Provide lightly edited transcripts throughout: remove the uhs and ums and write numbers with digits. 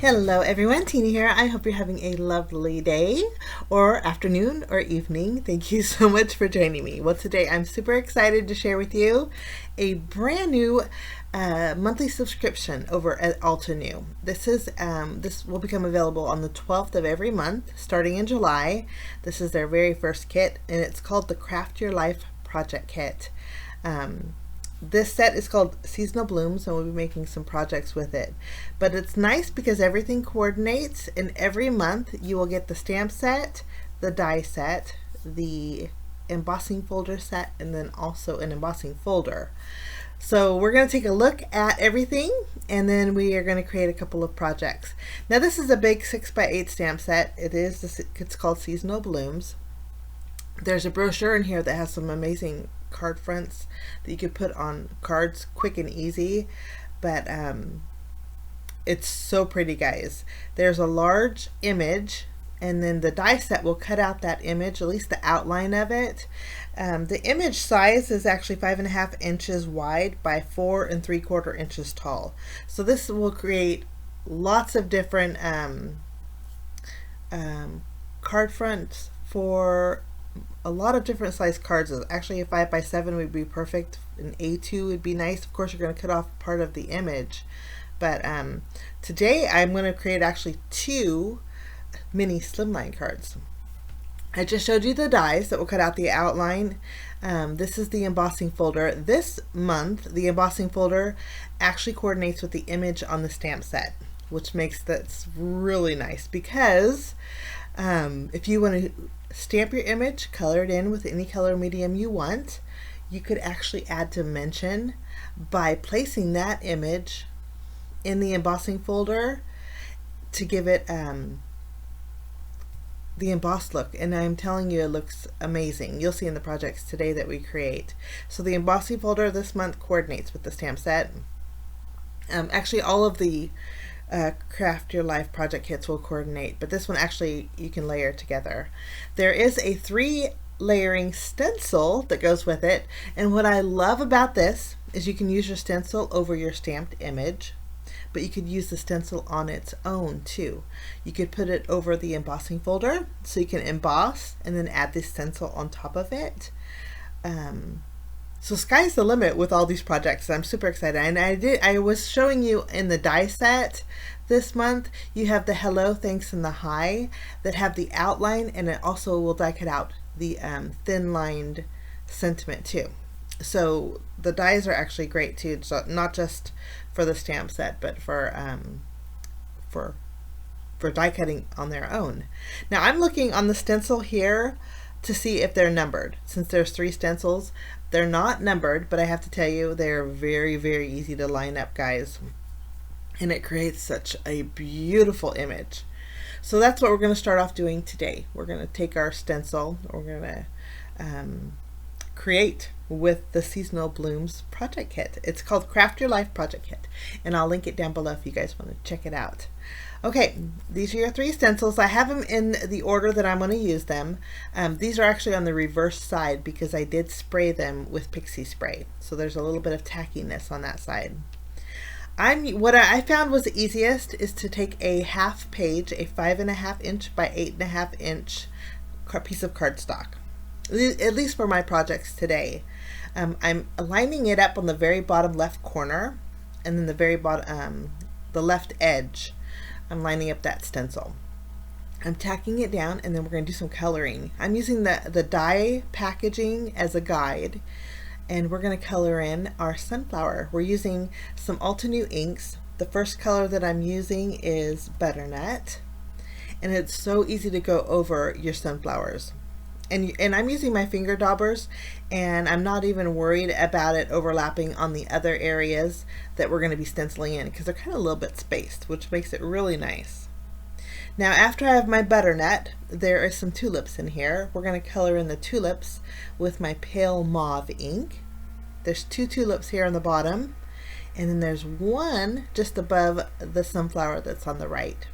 Hello everyone, Tina here. I hope you're having a lovely day or afternoon or evening. Thank you so much for joining me. Well, today I'm super excited to share with you a brand new monthly subscription over at Altenew. This will become available on the 12th of every month starting in July. This is their very first kit and it's called the Craft Your Life Project Kit. This set is called Seasonal Blooms and we'll be making some projects with it. But it's nice because everything coordinates, and every month you will get the stamp set, the die set, the embossing folder set, and then also an embossing folder. So we're going to take a look at everything and then we are going to create a couple of projects. Now this is a big 6x8 stamp set. It's called Seasonal Blooms. There's a brochure in here that has some amazing card fronts that you could put on cards quick and easy, but it's so pretty, guys. There's a large image and then the die set will cut out that image, at least the outline of it. The image size is actually 5.5 inches wide by 4 3/4 inches tall. So this will create lots of different card fronts for a lot of different size cards. Actually a 5x7 would be perfect. An A2 would be nice. Of course you're going to cut off part of the image, but today I'm going to create actually 2 mini slimline cards. I just showed you the dies that will cut out the outline. This is the embossing folder. This month the embossing folder actually coordinates with the image on the stamp set, which makes that really nice because if you want to stamp your image, color it in with any color medium you want, you could actually add dimension by placing that image in the embossing folder to give it the embossed look, and I'm telling you it looks amazing. You'll see in the projects today that we create. So the embossing folder this month coordinates with the stamp set. Actually all of the Craft Your Life project kits will coordinate, but this one actually you can layer together. There is a 3 layering stencil that goes with it, and what I love about this is you can use your stencil over your stamped image, but you could use the stencil on its own too. You could put it over the embossing folder so you can emboss and then add the stencil on top of it. So sky's the limit with all these projects. I'm super excited, and I was showing you in the die set this month. You have the hello, thanks, and the hi that have the outline, and it also will die cut out the thin lined sentiment too. So the dies are actually great too. So not just for the stamp set, but for die cutting on their own. Now I'm looking on the stencil here to see if they're numbered. Since there's 3 stencils, they're not numbered, but I have to tell you they're very, very easy to line up, guys, and it creates such a beautiful image. So that's what we're going to start off doing today. We're going to take our stencil, we're going to create with the Seasonal Blooms project kit. It's called Craft Your Life Project Kit, and I'll link it down below if you guys want to check it out. Okay, these are your 3 stencils. I have them in the order that I'm going to use them. These are actually on the reverse side because I did spray them with pixie spray, so there's a little bit of tackiness on that side. What I found was the easiest is to take a half page, a 5.5 inch by 8.5 inch piece of cardstock, at least for my projects today. I'm lining it up on the very bottom left corner, and then the very bottom, the left edge, I'm lining up that stencil. I'm tacking it down, and then we're going to do some coloring. I'm using the die packaging as a guide, and we're going to color in our sunflower. We're using some Altenew inks. The first color that I'm using is Butternut, and it's so easy to go over your sunflowers. And I'm using my finger daubers, and I'm not even worried about it overlapping on the other areas that we're going to be stenciling in because they're kind of a little bit spaced, which makes it really nice. Now after I have my butternut, there are some tulips in here. We're going to color in the tulips with my pale mauve ink. There's 2 tulips here on the bottom, and then there's one just above the sunflower that's on the right.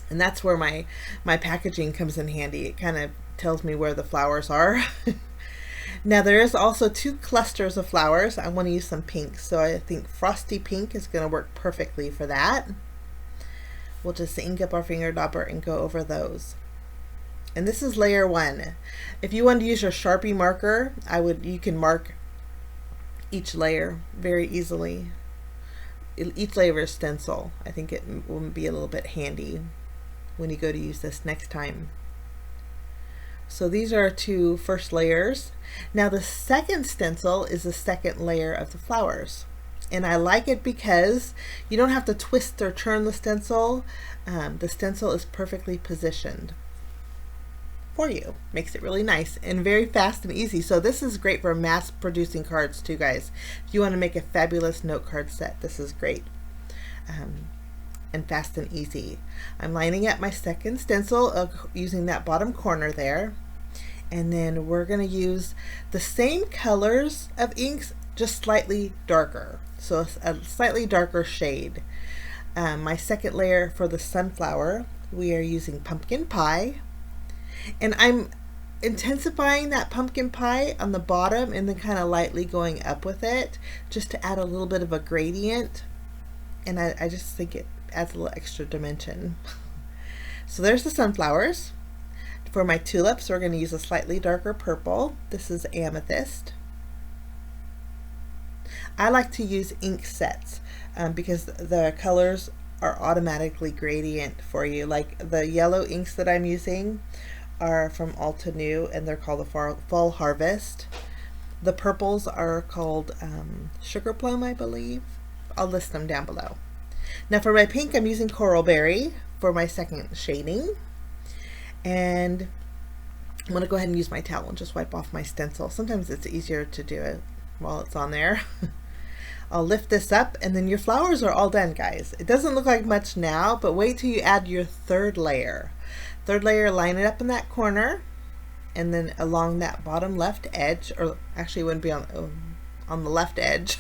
And that's where my packaging comes in handy. It kind of tells me where the flowers are. Now there is also 2 clusters of flowers. I want to use some pink, so I think frosty pink is going to work perfectly for that. we'll just ink up our finger dauber and go over those. And this is layer 1. If you want to use your Sharpie marker, you can mark each layer very easily. Each layer is stencil. I think it will be a little bit handy when you go to use this next time. So these are our 2 first layers. Now the second stencil is the second layer of the flowers. And I like it because you don't have to twist or turn the stencil. The stencil is perfectly positioned for you. Makes it really nice and very fast and easy. So this is great for mass producing cards too, guys. If you want to make a fabulous note card set, this is great. And fast and easy. I'm lining up my second stencil using that bottom corner there. And then we're going to use the same colors of inks, just slightly darker. So a slightly darker shade. My second layer for the sunflower, we are using pumpkin pie. And I'm intensifying that pumpkin pie on the bottom and then kind of lightly going up with it just to add a little bit of a gradient. And I just think it adds a little extra dimension. So there's the sunflowers. For my tulips, we're going to use a slightly darker purple. This is amethyst. I like to use ink sets because the colors are automatically gradient for you. Like the yellow inks that I'm using are from Altenew and they're called the Fall Harvest. The purples are called Sugarplum, I believe. I'll list them down below. Now for my pink, I'm using Coral Berry for my second shading. And I'm going to go ahead and use my towel and just wipe off my stencil. Sometimes it's easier to do it while it's on there. I'll lift this up and then your flowers are all done, guys. It doesn't look like much now, but wait till you add your third layer. Third layer, line it up in that corner and then along that bottom left edge, or actually it wouldn't be on the left edge.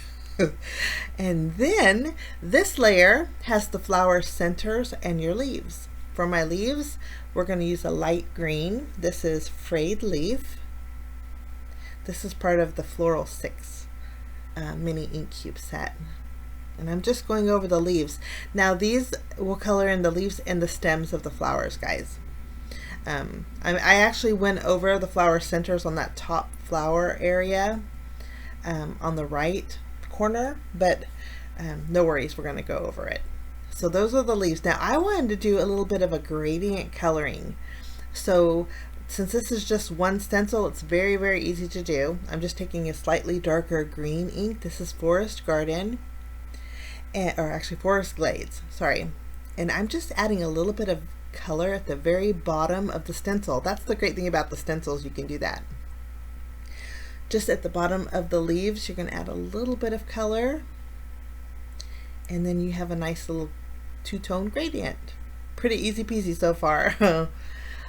And then this layer has the flower centers and your leaves. For my leaves, we're going to use a light green. This is frayed leaf. This is part of the Floral 6 mini ink cube set. And I'm just going over the leaves. Now these will color in the leaves and the stems of the flowers, guys. I actually went over the flower centers on that top flower area on the right corner, but no worries, we're going to go over it. So those are the leaves. Now I wanted to do a little bit of a gradient coloring. So since this is just one stencil, it's very, very easy to do. I'm just taking a slightly darker green ink. This is Forest Garden, or actually Forest Glades, sorry. And I'm just adding a little bit of color at the very bottom of the stencil. That's the great thing about the stencils, you can do that. Just at the bottom of the leaves, you're going to add a little bit of color. And then you have a nice little two-tone gradient. Pretty easy peasy so far.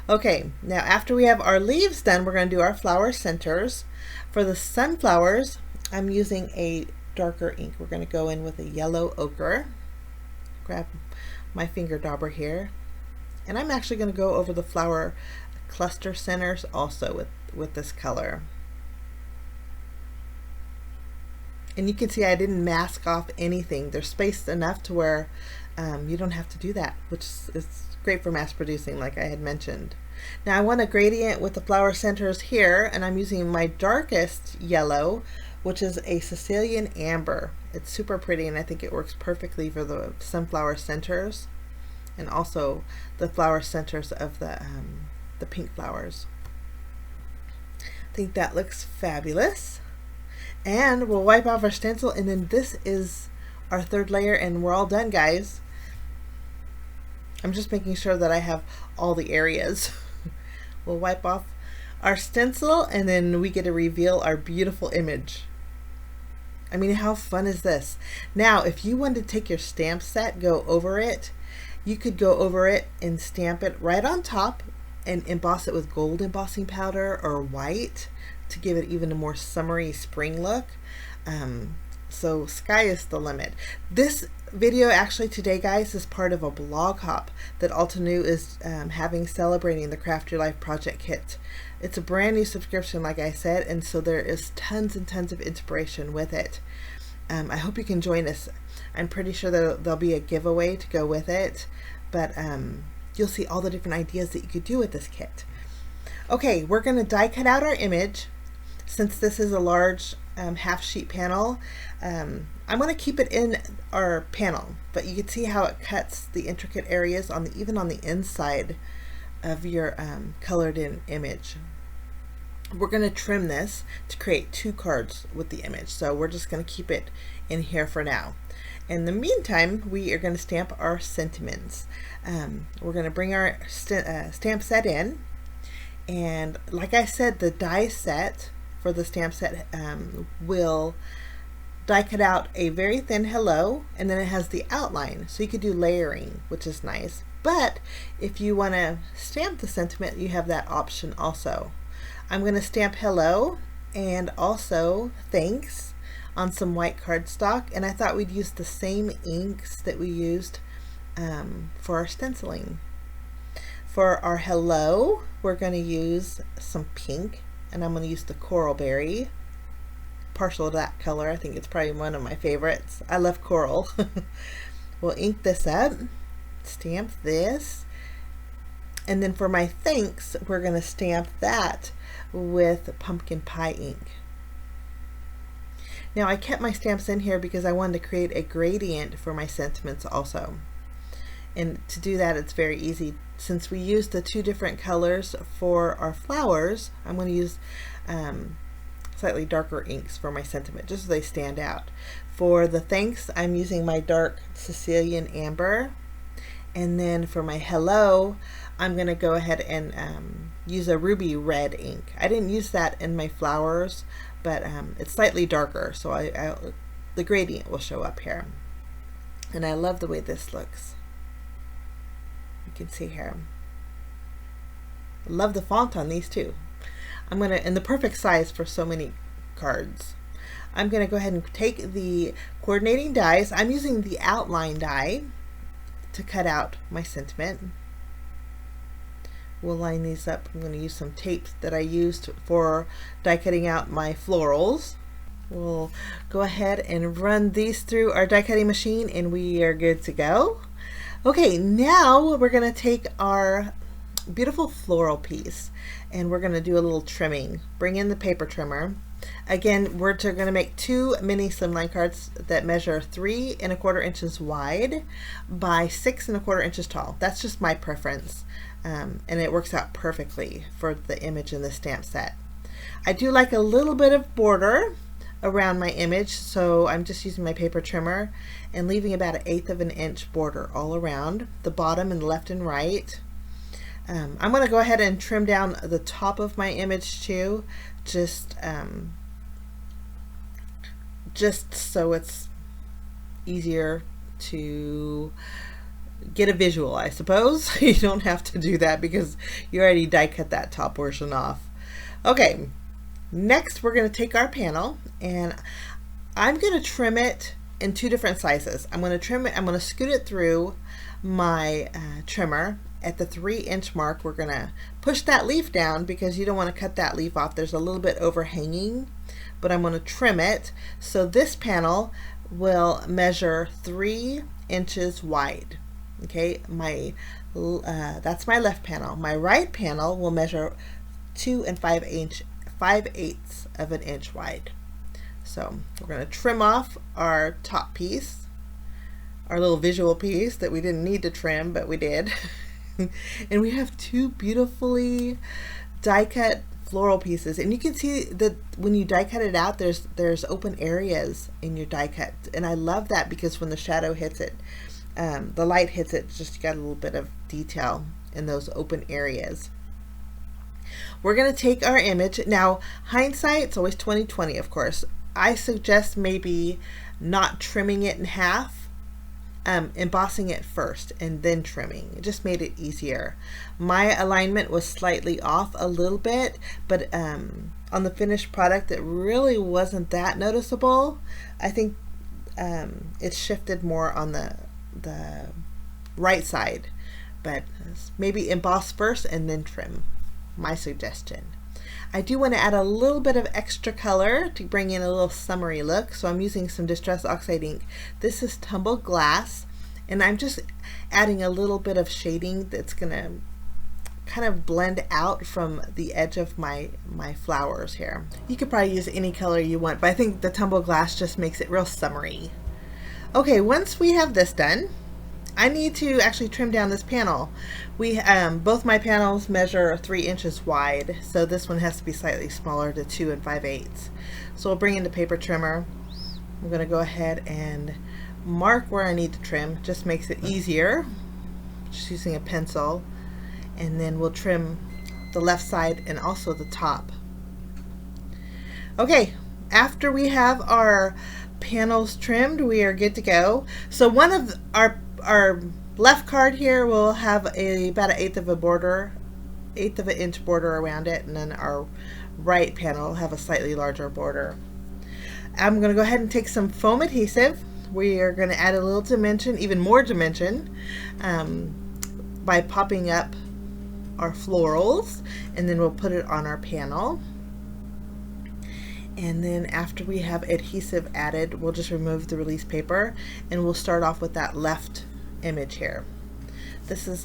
Okay, now after we have our leaves done, we're going to do our flower centers. For the sunflowers, I'm using a darker ink. We're going to go in with a yellow ochre. Grab my finger dauber here. And I'm actually going to go over the flower cluster centers also with this color. And you can see I didn't mask off anything. They're spaced enough to where you don't have to do that, which is great for mass producing, like I had mentioned. Now I want a gradient with the flower centers here, and I'm using my darkest yellow, which is a Sicilian amber. It's super pretty, and I think it works perfectly for the sunflower centers and also the flower centers of the pink flowers. I think that looks fabulous. And we'll wipe off our stencil, and then this is our third layer, and we're all done, guys. I'm just making sure that I have all the areas. We'll wipe off our stencil, and then we get to reveal our beautiful image. I mean, how fun is this? Now, if you wanted to take your stamp set, go over it, you could go over it and stamp it right on top and emboss it with gold embossing powder or white to give it even a more summery spring look. So sky is the limit. This video actually today, guys, is part of a blog hop that Altenew is having celebrating the Craft Your Life project kit. It's a brand new subscription, like I said, and so there is tons and tons of inspiration with it. I hope you can join us. I'm pretty sure that there'll be a giveaway to go with it. but you'll see all the different ideas that you could do with this kit. Okay, we're going to die cut out our image. Since this is a large half sheet panel, I'm going to keep it in our panel, but you can see how it cuts the intricate areas on even on the inside of your colored in image. We're going to trim this to create 2 cards with the image, so we're just going to keep it in here for now. In the meantime, we are going to stamp our sentiments. We're going to bring our stamp set in, and like I said, the die set for the stamp set will die cut out a very thin hello, and then it has the outline, so you could do layering, which is nice. But if you want to stamp the sentiment, you have that option also. I'm going to stamp hello and also thanks on some white cardstock, and I thought we'd use the same inks that we used for our stenciling. For our hello, we're going to use some pink, and I'm going to use the coral berry, partial to that color. I think it's probably one of my favorites. I love coral. We'll ink this up, stamp this, and then for my thanks, we're going to stamp that with pumpkin pie ink. Now I kept my stamps in here because I wanted to create a gradient for my sentiments also. And to do that, it's very easy. Since we used the 2 different colors for our flowers, I'm going to use slightly darker inks for my sentiment, just so they stand out. For the thanks, I'm using my dark Sicilian amber. And then for my hello, I'm going to go ahead and use a ruby red ink. I didn't use that in my flowers, but it's slightly darker, so the gradient will show up here. And I love the way this looks. You can see here. I love the font on these too. I'm going to, and the perfect size for so many cards. I'm going to go ahead and take the coordinating dies. I'm using the outline die to cut out my sentiment. We'll line these up. I'm going to use some tape that I used for die cutting out my florals. We'll go ahead and run these through our die cutting machine, and we are good to go. Okay, now we're going to take our beautiful floral piece and we're going to do a little trimming. Bring in the paper trimmer. Again, we're going to make 2 mini slimline cards that measure 3 1/4 inches wide by 6 1/4 inches tall. That's just my preference, and it works out perfectly for the image in the stamp set. I do like a little bit of border around my image, so I'm just using my paper trimmer and leaving about 1/8 of an inch border all around the bottom and left and right. I'm going to go ahead and trim down the top of my image too, just so it's easier to get a visual, I suppose. You don't have to do that because you already die cut that top portion off. Okay, next we're going to take our panel and I'm going to trim it in 2 different sizes. I'm going to trim it, I'm going to scoot it through my trimmer at the 3-inch mark. We're going to push that leaf down because you don't want to cut that leaf off. There's a little bit overhanging, but I'm going to trim it. So this panel will measure 3 inches wide. Okay, that's my left panel. My right panel will measure 2 5/8 of an inch wide. So we're going to trim off our top piece, our little visual piece that we didn't need to trim, but we did. And we have 2 beautifully die cut floral pieces, and you can see that when you die cut it out, there's open areas in your die cut, and I love that because when the shadow hits it, the light hits it, just got a little bit of detail in those open areas. We're going to take our image. Now, hindsight's always 20/20, of course. I suggest maybe not trimming it in half, embossing it first and then trimming. It just made it easier. My alignment was slightly off a little bit, but on the finished product it really wasn't that noticeable. I think it shifted more on the right side, but maybe emboss first and then trim. My suggestion. I do want to add a little bit of extra color to bring in a little summery look, so I'm using some Distress Oxide ink. This is Tumbled Glass, And I'm just adding a little bit of shading that's gonna kind of blend out from the edge of my flowers here. You could probably use any color you want, but I think the tumbled glass just makes it real summery. Okay, once we have this done, I need to actually trim down this panel. We both my panels measure 3 inches wide, so this one has to be slightly smaller to 2 5/8. So we'll bring in the paper trimmer. I'm going to go ahead and mark where I need to trim. Just makes it easier, just using a pencil. And then we'll trim the left side and also the top. Okay, after we have our panels trimmed, we are good to go. So one of our left card here will have about 1/8 of a border, 1/8 of an inch border around it, and then our right panel will have a slightly larger border. I'm going to go ahead and take some foam adhesive. We are going to add a little dimension, even more dimension, by popping up our florals, and then we'll put it on our panel. And then after we have adhesive added, we'll just remove the release paper, and we'll start off with that left image here.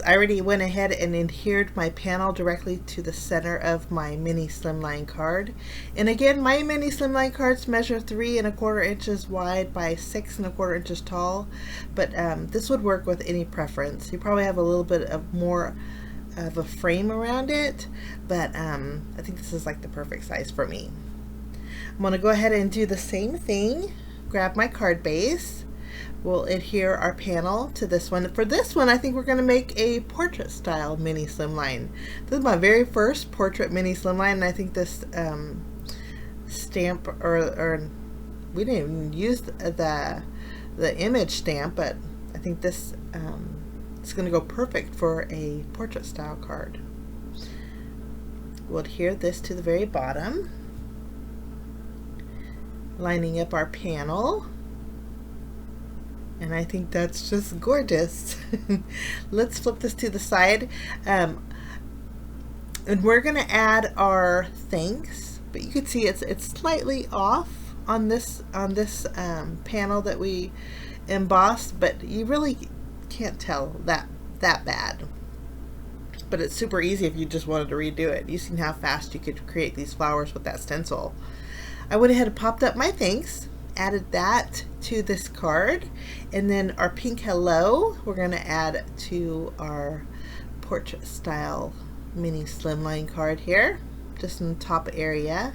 I already went ahead and adhered my panel directly to the center of my Mini Slimline card. And again, my Mini Slimline cards measure 3 1/4 inches wide by 6 1/4 inches tall, but this would work with any preference. You probably have a little bit of more of a frame around it, but I think this is like the perfect size for me. I'm going to go ahead and do the same thing. Grab my card base. We'll adhere our panel to this one. For this one, I think we're going to make a portrait style Mini Slimline. This is my very first portrait Mini Slimline, and I think this stamp, or we didn't even use the image stamp, but I think this it's going to go perfect for a portrait style card. We'll adhere this to the very bottom, lining up our panel. And I think that's just gorgeous. Let's flip this to the side. And we're going to add our thanks, but you can see it's slightly off on this panel that we embossed, but you really can't tell that bad. But it's super easy if you just wanted to redo it. You've seen how fast you could create these flowers with that stencil. I went ahead and popped up my thanks, added that to this card, and then our pink hello we're going to add to our portrait style Mini Slimline card here, just in the top area.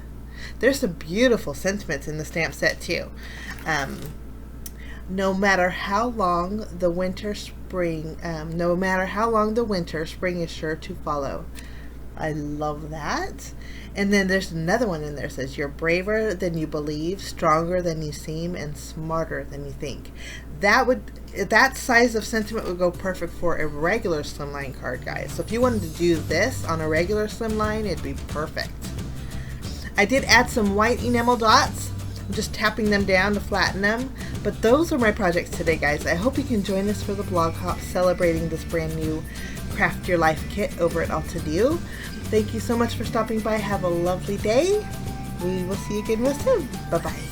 There's some beautiful sentiments in the stamp set too. No matter how long the winter, spring is sure to follow. I love that. And then there's another one in there that says, you're braver than you believe, stronger than you seem, and smarter than you think. That size of sentiment would go perfect for a regular slimline card, guys. So if you wanted to do this on a regular slimline, it'd be perfect. I did add some white enamel dots. I'm just tapping them down to flatten them. But those are my projects today, guys. I hope you can join us for the blog hop celebrating this brand new Craft Your Life kit over at Altenew. Thank you so much for stopping by. Have a lovely day. We will see you again real soon. Bye-bye.